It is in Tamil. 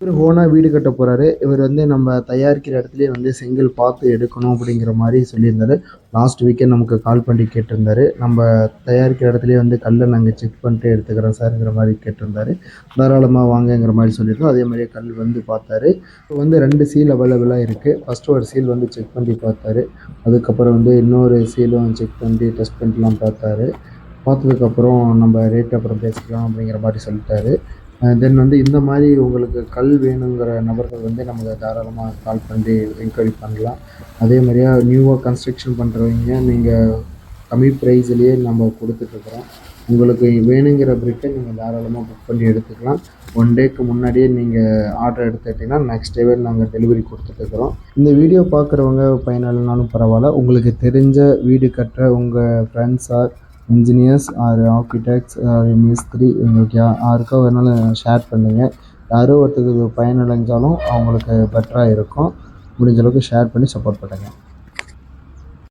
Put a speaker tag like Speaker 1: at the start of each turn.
Speaker 1: இவர் ஓனாக வீடு கட்ட போகிறாரு. இவர் வந்து நம்ம தயாரிக்கிற இடத்துலையே வந்து செங்கல் பார்த்து எடுக்கணும் அப்படிங்கிற மாதிரி சொல்லியிருந்தாரு. லாஸ்ட் வீக்கெண்ட் நமக்கு கால் பண்ணி கேட்டிருந்தாரு. நம்ம தயாரிக்கிற இடத்துலையே வந்து கல்லை நாங்கள் செக் பண்ணிட்டு எடுத்துக்கிறோம் சார்ங்கிற மாதிரி கேட்டிருந்தாரு. தாராளமாக வாங்கங்கிற மாதிரி சொல்லியிருந்தோம். அதே மாதிரியே கல் வந்து பார்த்தாரு. இப்போ வந்து 2 சீல் அவைலபிளாக இருக்குது. ஃபஸ்ட்டு ஒரு சீல் வந்து செக் பண்ணி பார்த்தாரு. அதுக்கப்புறம் வந்து இன்னொரு சீலும் செக் பண்ணி டெஸ்ட் பண்ணிட்டுலாம் பார்த்தாரு. பார்த்ததுக்கப்புறம் நம்ம ரேட் அப்புறம் பேசிக்கலாம் அப்படிங்கிற மாதிரி சொல்லிட்டாரு. தென் வந்து இந்த மாதிரி உங்களுக்கு கல் வேணுங்கிற நபர்கள் வந்து நமக்கு தாராளமாக கால் பண்ணி என்கொயரி பண்ணலாம். அதே மாதிரியா நியூவாக கன்ஸ்ட்ரக்ஷன் பண்ணுறவங்க நீங்கள் கம்மி ப்ரைஸ்லேயே நம்ம கொடுத்துட்ருக்குறோம். உங்களுக்கு வேணுங்கிற பிரிக்கை நீங்கள் தாராளமாக புக் பண்ணி எடுத்துக்கலாம். 1 டேக்கு முன்னாடியே நீங்கள் ஆர்டர் எடுத்துக்கிட்டிங்கன்னா நெக்ஸ்ட் டேவே நாங்கள் டெலிவரி கொடுத்துட்ருக்குறோம். இந்த வீடியோ பார்க்குறவங்க பயனாளினாலும் பரவாயில்ல, உங்களுக்கு தெரிஞ்ச வீடு கட்டுற உங்கள் friends or engineers or architects or மிஸ்திரி உங்களுக்கு யாருக்கா வேணாலும் ஷேர் பண்ணுங்கள். யாரோ ஒருத்தருக்கு பயனடைஞ்சாலும் அவங்களுக்கு பெட்டராக இருக்கும். முடிஞ்ச அளவுக்கு ஷேர் பண்ணி சப்போர்ட் பண்ணுங்கள்.